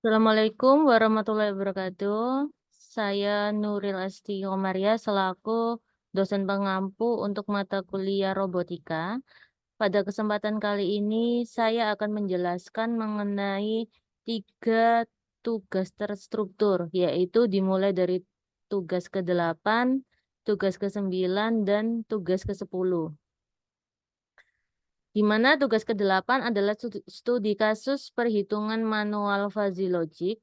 Assalamualaikum warahmatullahi wabarakatuh. Saya Nuril Asti Komaria selaku dosen pengampu untuk mata kuliah robotika. Pada kesempatan kali ini saya akan menjelaskan mengenai 3 tugas terstruktur, yaitu dimulai dari tugas ke-8, tugas ke-9, dan tugas ke-10. Di mana tugas ke-8 adalah studi kasus perhitungan manual fuzzy logic.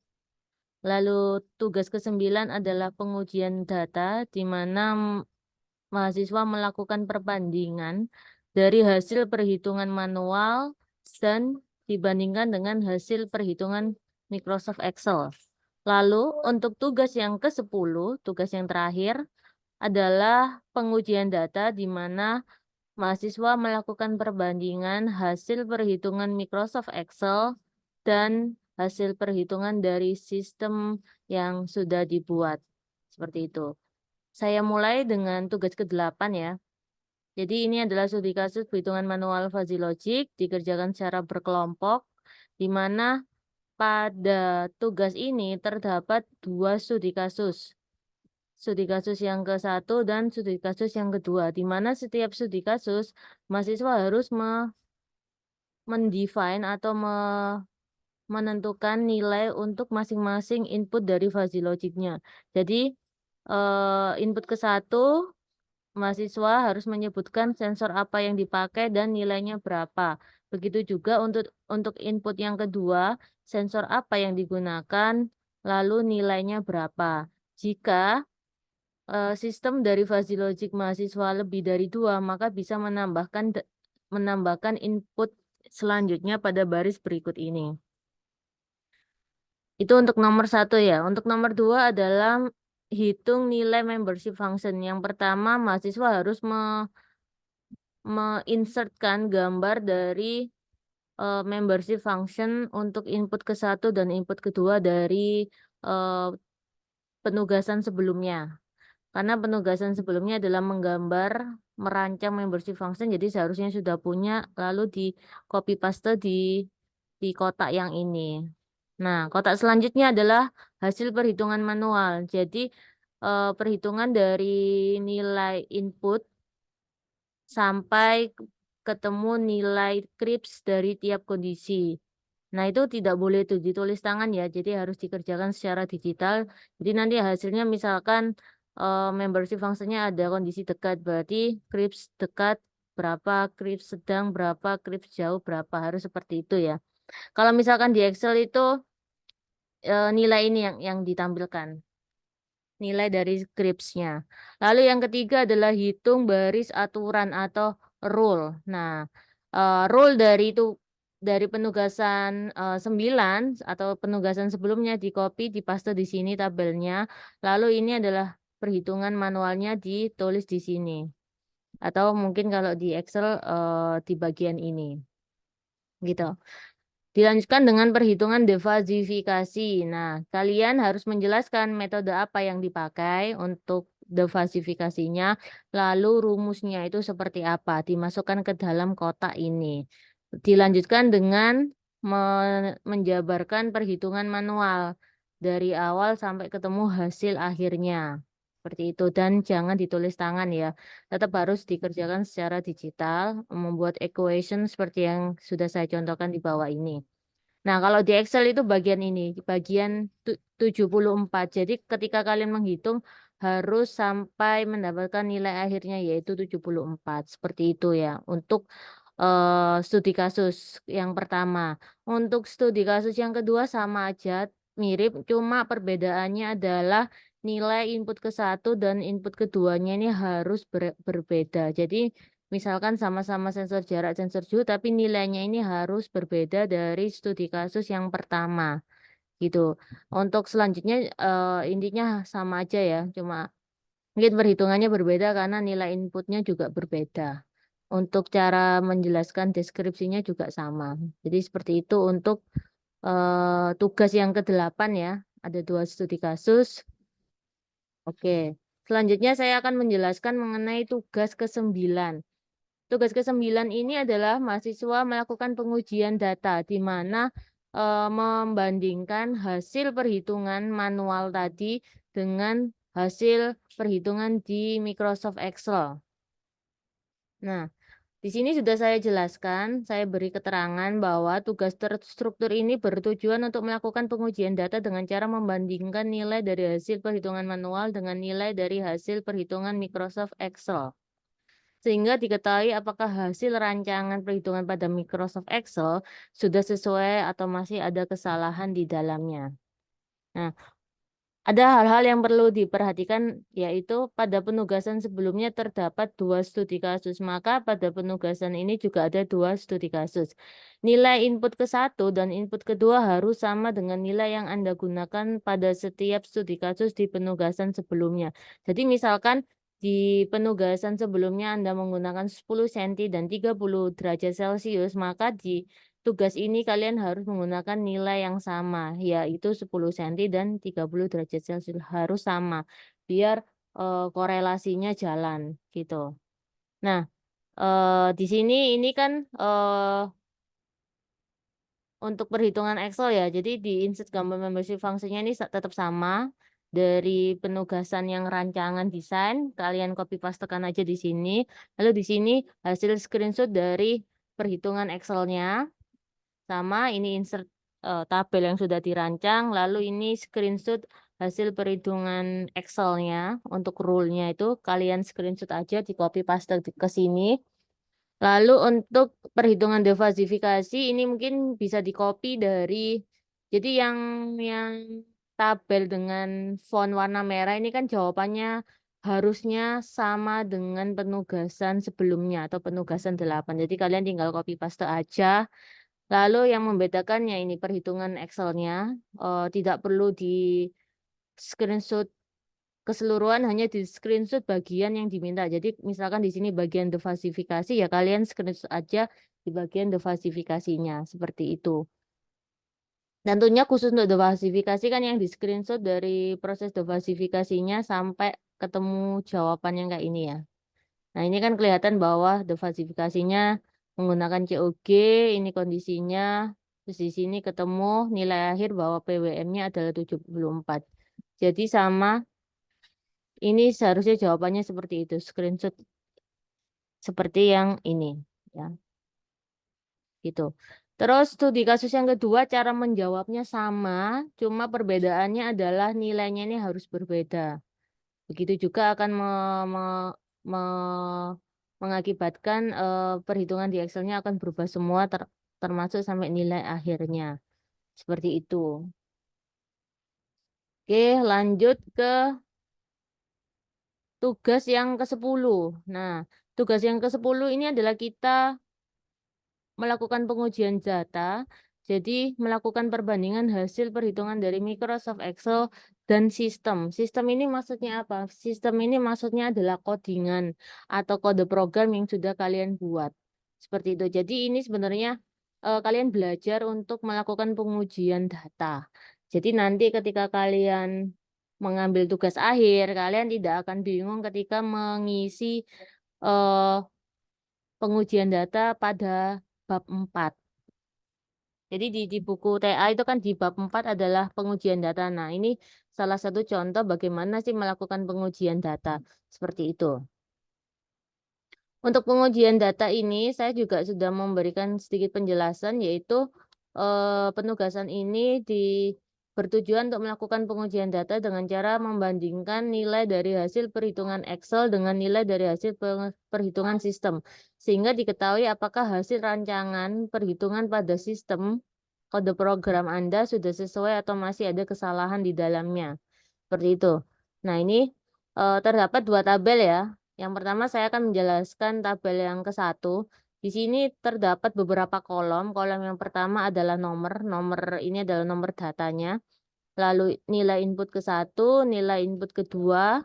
Lalu tugas ke-9 adalah pengujian data, di mana mahasiswa melakukan perbandingan dari hasil perhitungan manual dan dibandingkan dengan hasil perhitungan Microsoft Excel. Lalu untuk tugas yang ke-10, tugas yang terakhir adalah pengujian data, di mana mahasiswa melakukan perbandingan hasil perhitungan Microsoft Excel dan hasil perhitungan dari sistem yang sudah dibuat. Seperti itu. Saya mulai dengan tugas ke-8 ya. Jadi ini adalah studi kasus perhitungan manual fuzzy logic dikerjakan secara berkelompok, di mana pada tugas ini terdapat 2 studi kasus. Studi kasus yang ke-1 dan studi kasus yang kedua, di mana setiap studi kasus mahasiswa harus mendefine atau menentukan nilai untuk masing-masing input dari fuzzy logicnya. Jadi input ke-1 mahasiswa harus menyebutkan sensor apa yang dipakai dan nilainya berapa. Begitu juga untuk input yang kedua, sensor apa yang digunakan, lalu nilainya berapa. Jika sistem dari fuzzy logic mahasiswa lebih dari 2, maka bisa menambahkan input selanjutnya pada baris berikut ini. Itu untuk nomor 1 ya. Untuk nomor 2 adalah hitung nilai membership function. Yang pertama, mahasiswa harus menginsertkan gambar dari membership function untuk input ke-1 dan input kedua dari eh, penugasan sebelumnya. Karena penugasan sebelumnya adalah merancang membership function, jadi seharusnya sudah punya, lalu di copy paste di kotak yang ini. Nah, kotak selanjutnya adalah hasil perhitungan manual. Jadi perhitungan dari nilai input sampai ketemu nilai krips dari tiap kondisi. Nah, itu tidak boleh itu ditulis tangan ya, jadi harus dikerjakan secara digital. Jadi nanti hasilnya misalkan membership fungsinya ada kondisi dekat, berarti krips dekat berapa, krips sedang berapa, krips jauh berapa, harus seperti itu ya. Kalau misalkan di Excel itu nilai ini yang ditampilkan, nilai dari scripts-nya. Lalu yang ketiga adalah hitung baris aturan atau rule. Nah, rule dari penugasan 9 atau penugasan sebelumnya di copy, di paste di sini tabelnya. Lalu ini adalah perhitungan manualnya ditulis di sini. Atau mungkin kalau di Excel di bagian ini. Gitu. Dilanjutkan dengan perhitungan defasifikasi. Nah, kalian harus menjelaskan metode apa yang dipakai untuk defasifikasinya, lalu rumusnya itu seperti apa, dimasukkan ke dalam kotak ini. Dilanjutkan dengan menjabarkan perhitungan manual dari awal sampai ketemu hasil akhirnya. Seperti itu, dan jangan ditulis tangan ya. Tetap harus dikerjakan secara digital, membuat equation seperti yang sudah saya contohkan di bawah ini. Nah, kalau di Excel itu bagian ini, bagian 74. Jadi ketika kalian menghitung harus sampai mendapatkan nilai akhirnya yaitu 74. Seperti itu ya. Untuk studi kasus yang pertama. Untuk studi kasus yang kedua sama aja, mirip, cuma perbedaannya adalah nilai input ke-1 dan input keduanya ini harus berbeda. Jadi misalkan sama-sama sensor jarak, sensor suhu, tapi nilainya ini harus berbeda dari studi kasus yang pertama, gitu. Untuk selanjutnya intinya sama aja ya, cuma mungkin perhitungannya berbeda karena nilai inputnya juga berbeda. Untuk cara menjelaskan deskripsinya juga sama. Jadi seperti itu untuk tugas yang ke-8 ya. Ada 2 studi kasus. Oke. Selanjutnya saya akan menjelaskan mengenai tugas ke-9. Tugas ke-9 ini adalah mahasiswa melakukan pengujian data, di mana membandingkan hasil perhitungan manual tadi dengan hasil perhitungan di Microsoft Excel. Nah, di sini sudah saya jelaskan, saya beri keterangan bahwa tugas terstruktur ini bertujuan untuk melakukan pengujian data dengan cara membandingkan nilai dari hasil perhitungan manual dengan nilai dari hasil perhitungan Microsoft Excel. Sehingga diketahui apakah hasil rancangan perhitungan pada Microsoft Excel sudah sesuai atau masih ada kesalahan di dalamnya. Nah, ada hal-hal yang perlu diperhatikan, yaitu pada penugasan sebelumnya terdapat 2 studi kasus, maka pada penugasan ini juga ada 2 studi kasus. Nilai input ke-1 dan input kedua harus sama dengan nilai yang Anda gunakan pada setiap studi kasus di penugasan sebelumnya. Jadi misalkan di penugasan sebelumnya Anda menggunakan 10 cm dan 30 derajat Celcius, maka di tugas ini kalian harus menggunakan nilai yang sama, yaitu 10 cm dan 30 derajat Celcius harus sama, biar korelasinya jalan gitu. Nah, di sini ini kan untuk perhitungan Excel ya, jadi di insert gambar membership fungsinya ini tetap sama dari penugasan yang rancangan desain, kalian copy pastekan aja di sini. Lalu di sini hasil screenshot dari perhitungan Excel-nya. Sama ini insert tabel yang sudah dirancang, lalu ini screenshot hasil perhitungan Excel-nya untuk rule-nya itu kalian screenshot aja di copy paste ke sini. Lalu untuk perhitungan defasifikasi ini mungkin bisa di copy dari, jadi yang tabel dengan font warna merah ini kan jawabannya harusnya sama dengan penugasan sebelumnya atau penugasan 8. Jadi kalian tinggal copy paste aja. Lalu yang membedakannya ini perhitungan Excel-nya tidak perlu di screenshot keseluruhan, hanya di screenshot bagian yang diminta. Jadi misalkan di sini bagian defasifikasi ya kalian screenshot aja di bagian defasifikasinya seperti itu. Dan tentunya khusus untuk defasifikasi kan yang di screenshot dari proses defasifikasinya sampai ketemu jawaban yang kayak ini ya. Nah, ini kan kelihatan bahwa defasifikasinya menggunakan COG, ini kondisinya, terus di sini ketemu nilai akhir bahwa PWM-nya adalah 74. Jadi sama, ini seharusnya jawabannya seperti itu, screenshot seperti yang ini. Ya, gitu. Terus studi kasus yang kedua, cara menjawabnya sama, cuma perbedaannya adalah nilainya ini harus berbeda. Begitu juga akan mengakibatkan perhitungan di Excel-nya akan berubah semua termasuk sampai nilai akhirnya. Seperti itu. Oke, lanjut ke tugas yang ke-10. Nah, tugas yang ke-10 ini adalah kita melakukan pengujian data, jadi melakukan perbandingan hasil perhitungan dari Microsoft Excel dan sistem. Sistem ini maksudnya apa? Sistem ini maksudnya adalah codingan atau kode program yang sudah kalian buat. Seperti itu. Jadi ini sebenarnya kalian belajar untuk melakukan pengujian data. Jadi nanti ketika kalian mengambil tugas akhir, kalian tidak akan bingung ketika mengisi eh, pengujian data pada bab 4. Jadi di buku TA itu kan di bab 4 adalah pengujian data. Nah, ini salah satu contoh bagaimana sih melakukan pengujian data. Seperti itu. Untuk pengujian data ini, saya juga sudah memberikan sedikit penjelasan, yaitu penugasan ini bertujuan untuk melakukan pengujian data dengan cara membandingkan nilai dari hasil perhitungan Excel dengan nilai dari hasil perhitungan sistem. Sehingga diketahui apakah hasil rancangan perhitungan pada sistem kode program Anda sudah sesuai atau masih ada kesalahan di dalamnya. Seperti itu. Nah, ini terdapat 2 tabel ya. Yang pertama saya akan menjelaskan tabel yang ke-1. Di sini terdapat beberapa kolom. Kolom yang pertama adalah nomor. Nomor ini adalah nomor datanya. Lalu nilai input ke-1, nilai input kedua,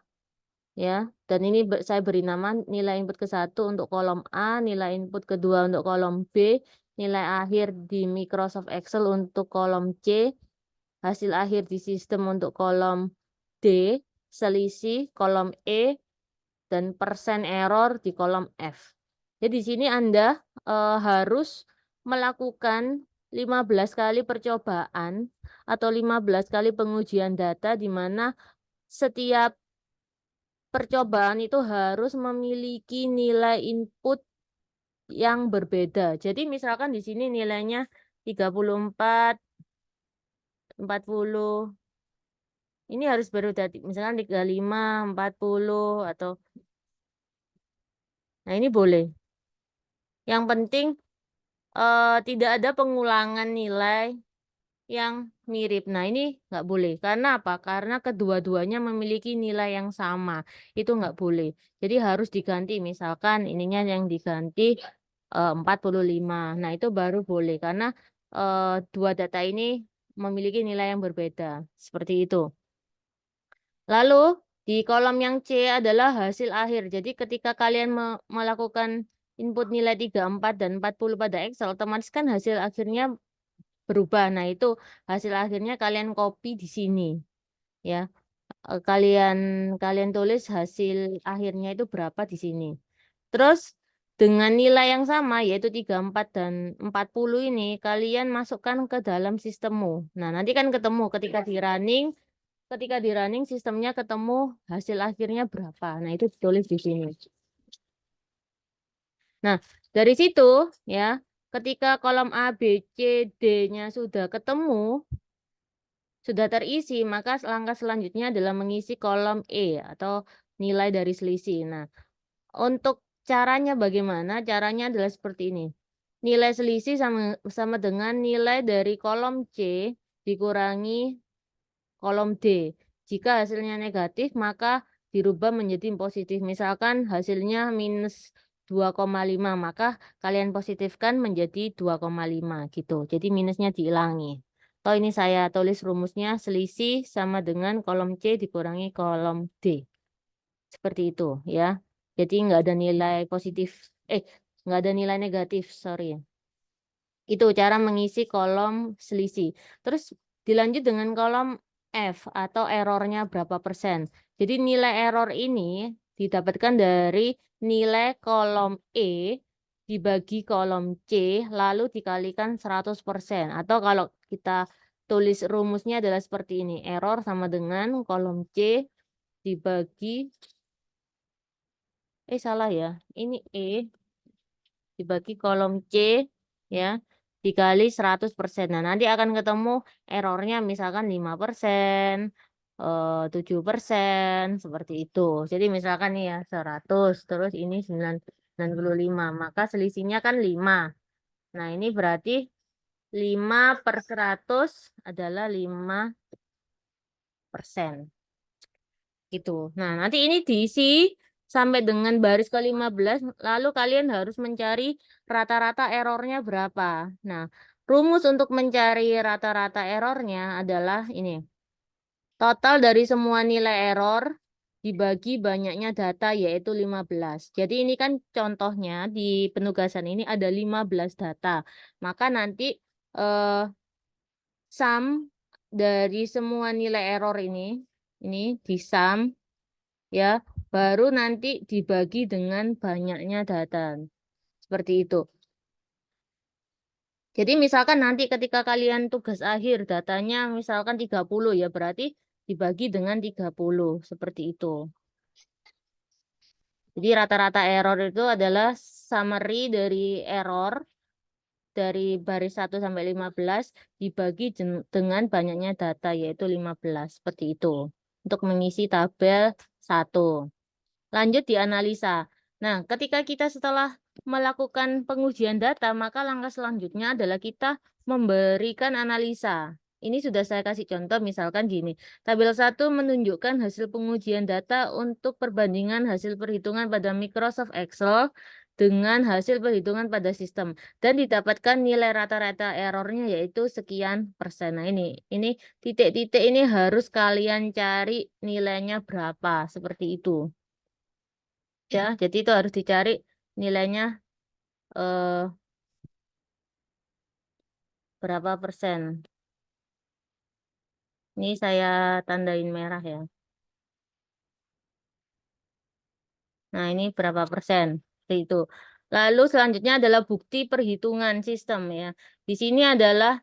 ya. Dan ini saya beri nama nilai input ke-1 untuk kolom A, nilai input kedua untuk kolom B, nilai akhir di Microsoft Excel untuk kolom C, hasil akhir di sistem untuk kolom D, selisih kolom E, dan persen error di kolom F. Jadi di sini Anda harus melakukan 15 kali percobaan atau 15 kali pengujian data di mana setiap percobaan itu harus memiliki nilai input yang berbeda. Jadi misalkan di sini nilainya 34, 40. Ini harus berbeda. Misalkan 35, 40 atau nah ini boleh. Yang penting tidak ada pengulangan nilai yang mirip. Nah, ini nggak boleh. Karena apa? Karena kedua-duanya memiliki nilai yang sama. Itu nggak boleh. Jadi harus diganti. Misalkan ininya yang diganti 45. Nah, itu baru boleh. Karena dua data ini memiliki nilai yang berbeda. Seperti itu. Lalu, di kolom yang C adalah hasil akhir. Jadi, ketika kalian melakukan input nilai 34 dan 40 pada Excel, otomatis kan hasil akhirnya berubah. Nah, itu hasil akhirnya kalian copy di sini ya. Kalian kalian tulis hasil akhirnya itu berapa di sini. Terus dengan nilai yang sama yaitu 34 dan 40 ini kalian masukkan ke dalam sistemmu. Nah, nanti kan ketemu ketika di running sistemnya ketemu hasil akhirnya berapa. Nah, itu ditulis di sini. Nah, dari situ ya, ketika kolom A, B, C, D-nya sudah ketemu, sudah terisi, maka langkah selanjutnya adalah mengisi kolom E atau nilai dari selisih. Nah, untuk caranya bagaimana? Caranya adalah seperti ini. Nilai selisih sama dengan nilai dari kolom C dikurangi kolom D. Jika hasilnya negatif, maka dirubah menjadi positif. Misalkan hasilnya minus 2,5, maka kalian positifkan menjadi 2,5 gitu. Jadi minusnya dihilangi. Atau ini saya tulis rumusnya selisih sama dengan kolom C dikurangi kolom D. Seperti itu ya. Jadi nggak ada nilai positif. Nggak ada nilai negatif, sorry. Itu cara mengisi kolom selisih. Terus dilanjut dengan kolom F atau errornya berapa persen. Jadi nilai error ini didapatkan dari nilai kolom E dibagi kolom C lalu dikalikan 100%. Atau kalau kita tulis rumusnya adalah seperti ini. Error sama dengan kolom C dibagi salah ya. Ini E dibagi kolom C ya dikali 100%. Nah, nanti akan ketemu errornya misalkan 5%, 7%, seperti itu. Jadi misalkan nih ya 100, terus ini 95, maka selisihnya kan 5. Nah, ini berarti 5 per 100 adalah 5%. Gitu. Nah, nanti ini diisi sampai dengan baris ke-15, lalu kalian harus mencari rata-rata errornya berapa. Nah, rumus untuk mencari rata-rata errornya adalah ini. Total dari semua nilai error dibagi banyaknya data yaitu 15. Jadi ini kan contohnya di penugasan ini ada 15 data. Maka nanti eh, sum dari semua nilai error ini di sum ya, baru nanti dibagi dengan banyaknya data. Seperti itu. Jadi misalkan nanti ketika kalian tugas akhir datanya misalkan 30 ya, berarti dibagi dengan 30. Seperti itu. Jadi rata-rata error itu adalah summary dari error dari baris 1 sampai 15 dibagi dengan banyaknya data yaitu 15. Seperti itu. Untuk mengisi tabel 1. Lanjut dianalisa. Nah, ketika kita setelah melakukan pengujian data, maka langkah selanjutnya adalah kita memberikan analisa. Ini sudah saya kasih contoh, misalkan gini. Tabel 1 menunjukkan hasil pengujian data untuk perbandingan hasil perhitungan pada Microsoft Excel dengan hasil perhitungan pada sistem. Dan didapatkan nilai rata-rata errornya yaitu sekian persen. Nah, ini titik-titik ini harus kalian cari nilainya berapa. Seperti itu. Ya, jadi itu harus dicari nilainya eh, berapa persen. Ini saya tandain merah ya. Nah, ini berapa persen. Seperti itu. Lalu selanjutnya adalah bukti perhitungan sistem ya. Di sini adalah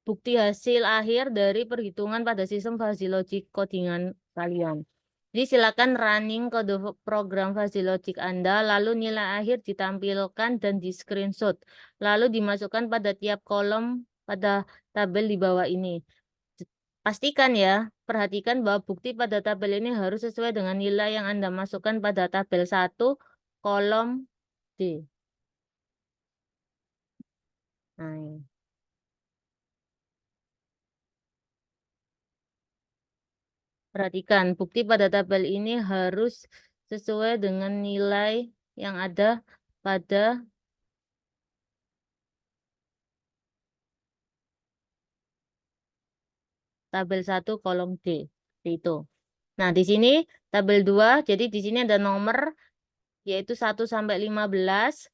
bukti hasil akhir dari perhitungan pada sistem fuzzy logic codingan kalian. Jadi silakan running kode program fuzzy logic Anda, lalu nilai akhir ditampilkan dan di screenshot, lalu dimasukkan pada tiap kolom pada tabel di bawah ini. Pastikan ya, perhatikan bahwa bukti pada tabel ini harus sesuai dengan nilai yang Anda masukkan pada tabel 1, kolom D. Nah, ini. Perhatikan, bukti pada tabel ini harus sesuai dengan nilai yang ada pada tabel 1 kolom D. Itu. Nah, di sini tabel 2, jadi di sini ada nomor yaitu 1 sampai 15.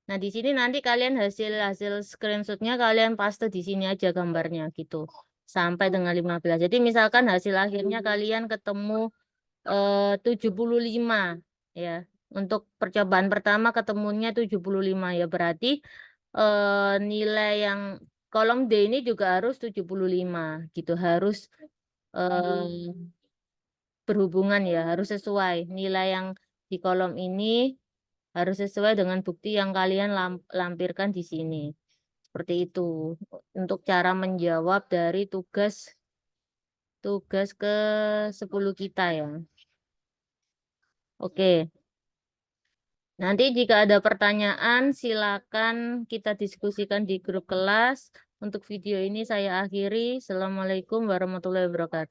Nah, di sini nanti kalian hasil screenshotnya kalian paste di sini aja gambarnya gitu. Sampai dengan 15. Jadi misalkan hasil akhirnya kalian ketemu 75 ya. Untuk percobaan pertama ketemunya 75 ya. Berarti nilai yang kolom D ini juga harus 75 gitu. Harus berhubungan ya, harus sesuai. Nilai yang di kolom ini harus sesuai dengan bukti yang kalian lampirkan di sini. Seperti itu. Untuk cara menjawab dari tugas ke 10 kita ya. Oke. Nanti jika ada pertanyaan, silakan kita diskusikan di grup kelas. Untuk video ini saya akhiri. Assalamualaikum warahmatullahi wabarakatuh.